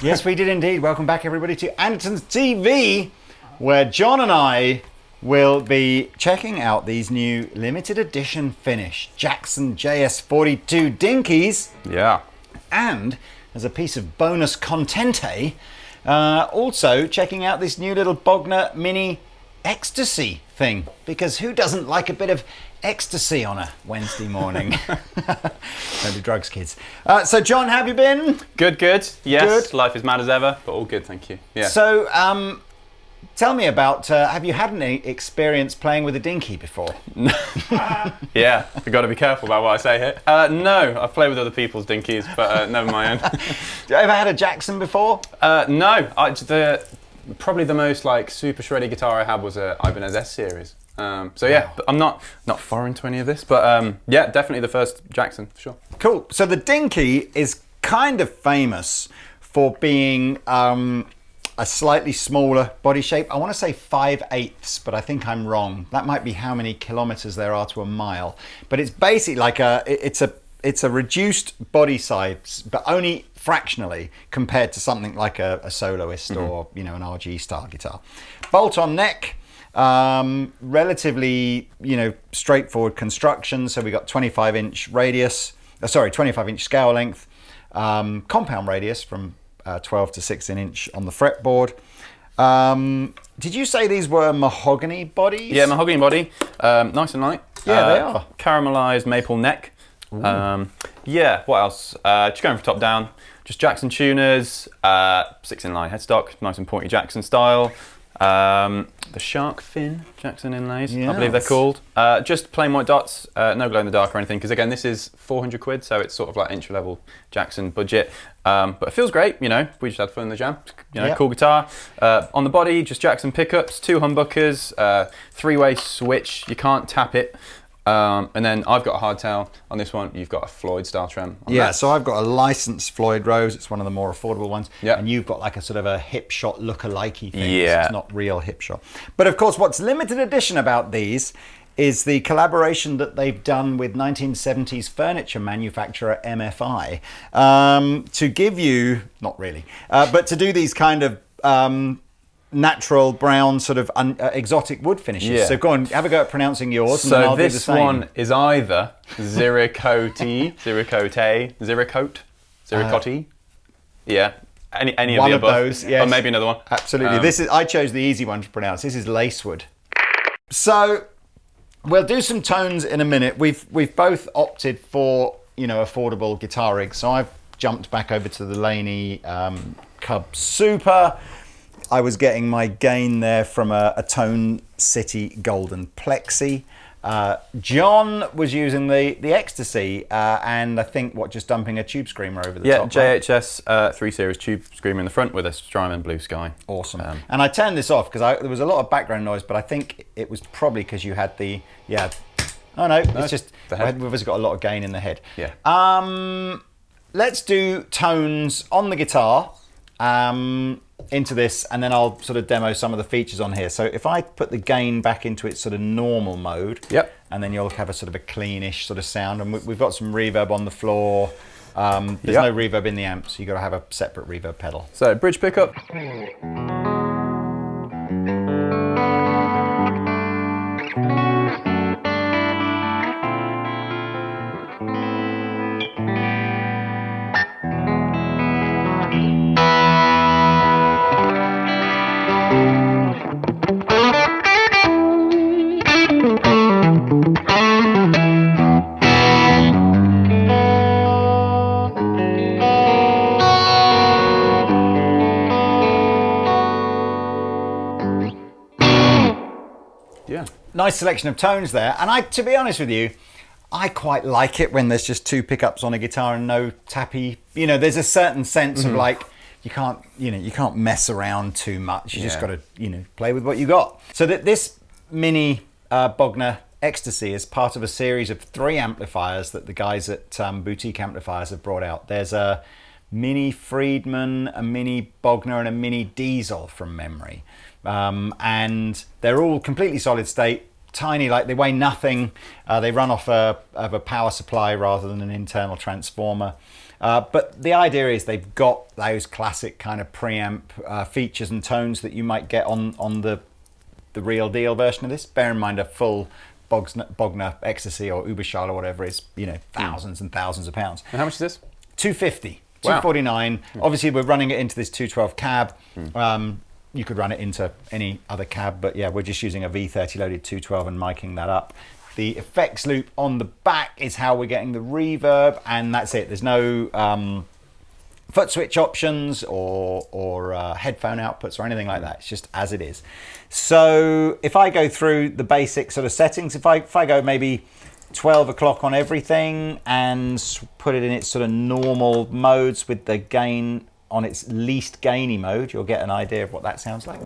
Yes, we did indeed. Welcome back, everybody, to Andertons TV, where John and I will be checking out these new limited edition finish Jackson JS42 Dinkies. Yeah. And as a piece of bonus contente, also checking out this new little Bogner Mini Ecstasy thing, because who doesn't like a bit of ecstasy on a Wednesday morning? Don't do drugs, kids. So John, how have you been? Good. Yes, Good. life is mad as ever, but all good, thank you. Yeah. So tell me about, have you had any experience playing with a Dinky before? Yeah, I've got to be careful about what I say here. No, I've played with other people's Dinkies, but never my own. Have you ever had a Jackson before? No, probably the most like super shreddy guitar I had was a Ibanez S series. So yeah, but I'm not foreign to any of this, but yeah, definitely the first Jackson for sure. Cool. So the Dinky is kind of famous for being a slightly smaller body shape. I want to say 5/8, but I think I'm wrong. That might be how many kilometers there are to a mile. But it's basically like it's a reduced body size, but only fractionally compared to something like a soloist or an RG style guitar. Bolt-on neck. Relatively, straightforward construction. So we got 25-inch radius, 25-inch scale length, compound radius from 12 to 16-inch on the fretboard. Did you say these were mahogany bodies? Yeah, mahogany body, nice and light. Yeah, they are. Caramelized maple neck. Yeah, what else? Just going from top down, just Jackson tuners, 6-inline headstock, nice and pointy Jackson style. The shark fin Jackson inlays, yes. I believe they're called. Just plain white dots, no glow in the dark or anything, because again, this is 400 quid, so it's sort of like entry level Jackson budget. But it feels great, we just had fun in the jam. Yep. Cool guitar. On the body, just Jackson pickups, 2 humbuckers, 3-way switch, you can't tap it. And then I've got a hardtail on this one. You've got a Floyd style trem on that. So I've got a licensed Floyd Rose. It's one of the more affordable ones. Yeah. And you've got like a sort of a hip shot look-alike-y thing. Yeah. It's not real hip shot. But of course, what's limited edition about these is the collaboration that they've done with 1970s furniture manufacturer MFI to give you, not really, but to do these kind of natural brown sort of exotic wood finishes. Yeah. So go on, have a go at pronouncing yours. And then So I'll do the this same. one is either Ziricote, yeah, any One of of the above. those, yes. Or maybe another one. Absolutely. I chose the easy one to pronounce. This is Lacewood. So we'll do some tones in a minute. We've both opted for affordable guitar rigs. So I've jumped back over to the Laney Cub Super. I was getting my gain there from a Tone City Golden Plexi. John was using the Ecstasy and I think just dumping a tube screamer over the top. Yeah, JHS 3 Series tube screamer in the front with a Strymon Blue Sky. Awesome. And I turned this off because there was a lot of background noise, but I think it was probably because you had oh no, it's just we've obviously got a lot of gain in the head. Yeah. Let's do tones on the guitar into this, and then I'll sort of demo some of the features on here. So if I put the gain back into its sort of normal mode, yep, and then you'll have a sort of a cleanish sort of sound, and we've got some reverb on the floor. There's no reverb in the amp, so you've got to have a separate reverb pedal. So bridge pickup. nice selection of tones there. And to be honest with you, I quite like it when there's just two pickups on a guitar and no tappy. You know, there's a certain sense of like, you can't mess around too much. You just got to, play with what you got. So that this mini Bogner Ecstasy is part of a series of 3 amplifiers that the guys at Boutique Amplifiers have brought out. There's a mini Friedman, a mini Bogner, and a mini Diesel from memory. And they're all completely solid state, tiny, like they weigh nothing. They run off of a power supply rather than an internal transformer. But the idea is they've got those classic kind of preamp features and tones that you might get on the real deal version of this. Bear in mind a full Bogner Ecstasy or Uberschall or whatever is, thousands and thousands of pounds. And how much is this? $250, Wow. $249. Obviously, we're running it into this 212 cab. You could run it into any other cab, but yeah, we're just using a V30 loaded 212 and miking that up. The effects loop on the back is how we're getting the reverb, and that's it. There's no foot switch options or headphone outputs or anything like that. It's just as it is. So if I go through the basic sort of settings, if I go maybe 12 o'clock on everything and put it in its sort of normal modes with the gain on its least gainy mode, you'll get an idea of what that sounds like.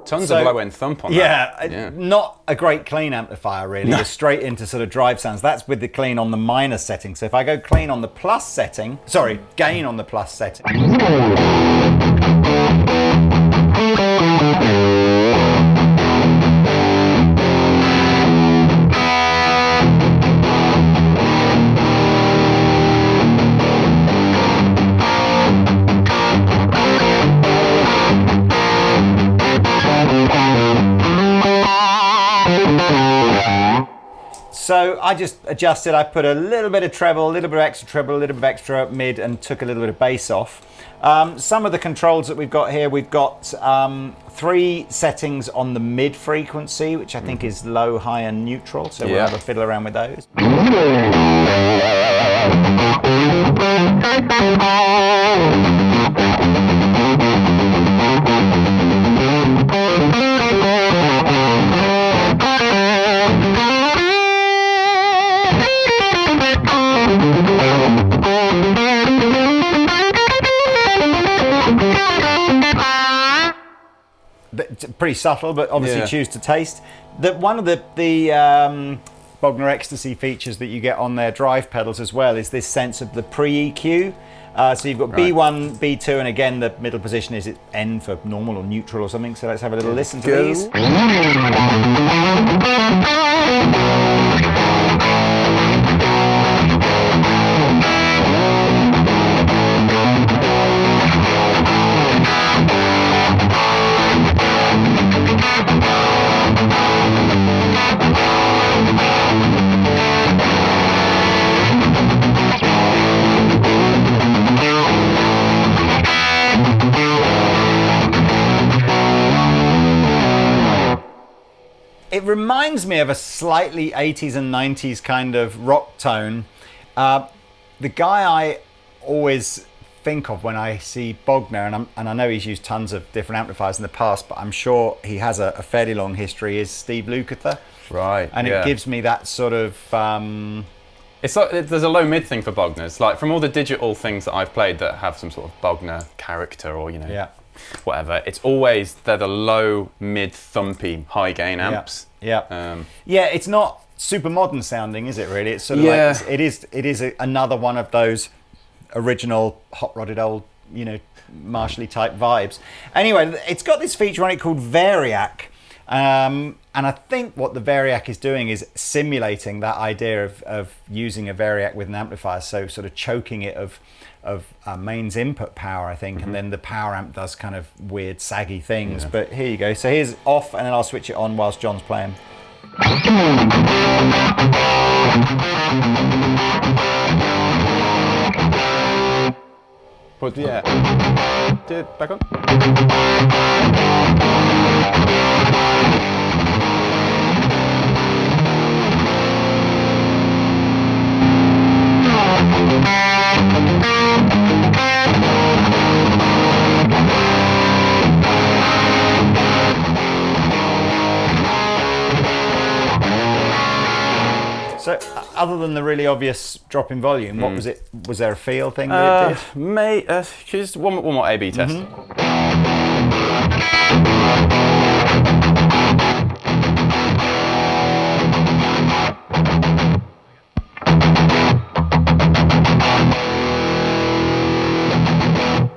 Tons of low-end thump on that. Yeah, not a great clean amplifier really. You're straight into sort of drive sounds. That's with the clean on the minor setting. So if I go clean on the plus setting, gain on the plus setting. So I just adjusted, I put a little bit of treble, a little bit of extra treble, a little bit of extra mid, and took a little bit of bass off. Some of the controls that we've got here, we've got 3 settings on the mid frequency, which I think is low, high, and neutral. So we'll have a fiddle around with those. Pretty subtle, but obviously choose to taste. One of the Bogner Ecstasy features that you get on their drive pedals as well is this sense of the pre-EQ. So you've got B1, B2, and again the middle position is N for normal or neutral or something. So let's have a little listen to these. It reminds me of a slightly 80s and 90s kind of rock tone. The guy I always think of when I see Bogner, and I know he's used tons of different amplifiers in the past, but I'm sure he has a fairly long history, is Steve Lukather. Right. And it gives me that sort of... It's like there's a low mid thing for Bogners. Like from all the digital things that I've played that have some sort of Bogner character or whatever, it's always they're the low mid thumpy high gain amps. It's not super modern sounding, is it really? It's sort of like it is another one of those original hot rodded old Marshally type vibes. Anyway, it's got this feature on it called Variac. And I think what the Variac is doing is simulating that idea of using a Variac with an amplifier, so sort of choking it of mains input power, I think, and then the power amp does kind of weird saggy things. But here you go. So here's off, and then I'll switch it on whilst John's playing. Put back on. other than the really obvious drop in volume, what was it? Was there a feel thing that it did? Just one more A/B test.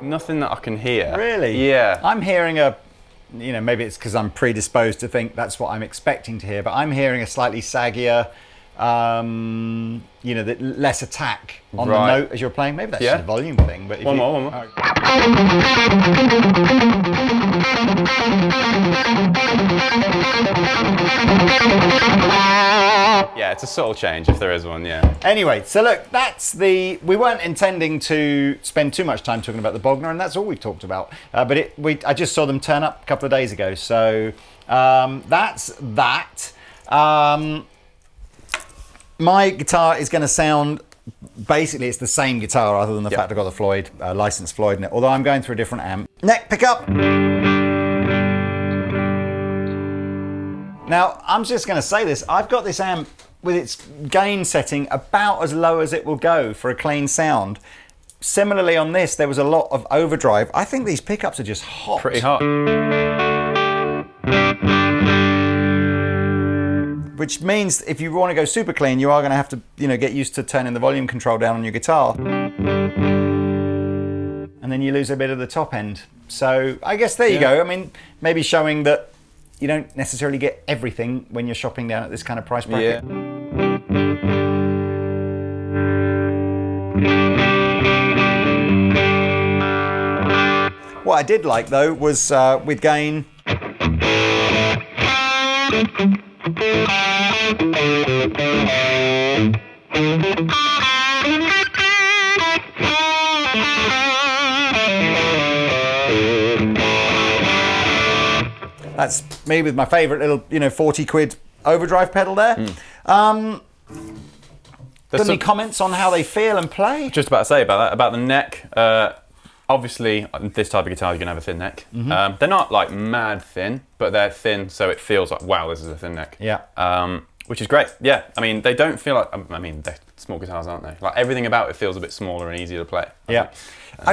Nothing that I can hear. Really? Yeah. I'm hearing maybe it's because I'm predisposed to think that's what I'm expecting to hear, but I'm hearing a slightly saggier, less attack on the note as you're playing. Maybe that's just a volume thing. But one more. Yeah, it's a subtle change if there is one, yeah. Anyway, so look, we weren't intending to spend too much time talking about the Bogner, and that's all we've talked about. I just saw them turn up a couple of days ago, so that's that. My guitar is going to sound, basically it's the same guitar other than the fact I've got the Floyd, licensed Floyd in it, although I'm going through a different amp. Neck pickup. Now, I'm just going to say this. I've got this amp with its gain setting about as low as it will go for a clean sound. Similarly on this, there was a lot of overdrive. I think these pickups are just hot. Pretty hot. Which means if you want to go super clean, you are going to have to, get used to turning the volume control down on your guitar. And then you lose a bit of the top end. So I guess there you go. I mean, maybe showing that you don't necessarily get everything when you're shopping down at this kind of price bracket. Yeah. What I did like though was with gain. That's me with my favourite little, 40 quid overdrive pedal there. Got any comments on how they feel and play? Just about to say about that, about the neck. Obviously, this type of guitar, you're going to have a thin neck. They're not like mad thin, but they're thin, so it feels like, wow, this is a thin neck. Yeah. Which is great. Yeah, I mean, they don't feel like, they're small guitars, aren't they? Like everything about it feels a bit smaller and easier to play. I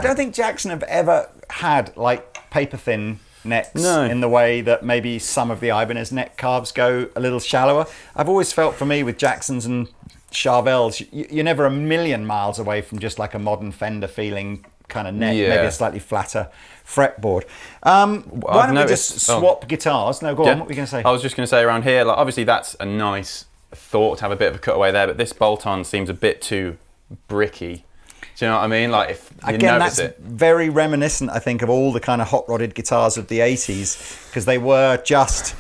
don't think Jackson have ever had like paper thin necks in the way that maybe some of the Ibanez neck carves go a little shallower. I've always felt for me with Jacksons and Charvels, you're never a million miles away from just like a modern Fender feeling kind of neck, maybe a slightly flatter fretboard. Why don't we just swap guitars? No, go on, what were you going to say? I was just going to say around here, like obviously that's a nice thought to have a bit of a cutaway there, but this bolt-on seems a bit too bricky. Do you know what I mean? Like if you notice that's very reminiscent, I think, of all the kind of hot-rodded guitars of the 80s, because they were just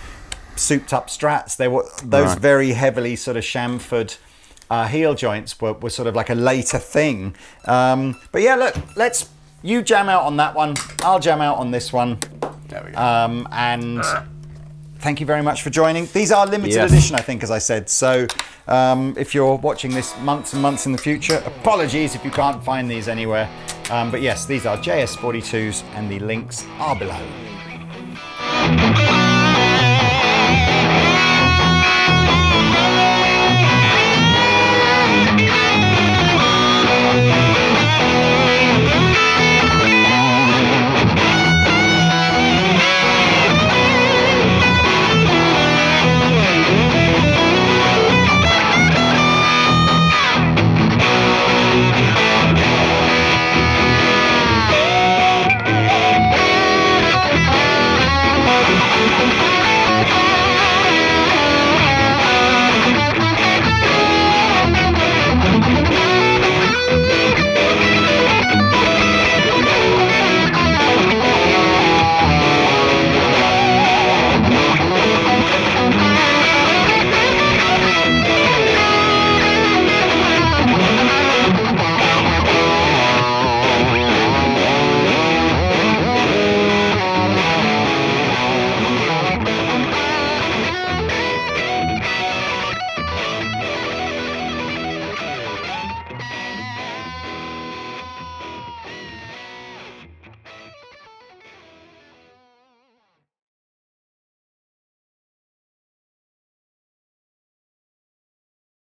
souped-up Strats. They were those very heavily sort of chamfered heel joints were sort of like a later thing. But yeah, look, you jam out on that one. I'll jam out on this one. There we go. And thank you very much for joining. These are limited edition, I think, as I said. So if you're watching this months and months in the future, apologies if you can't find these anywhere. But yes, these are JS42s and the links are below.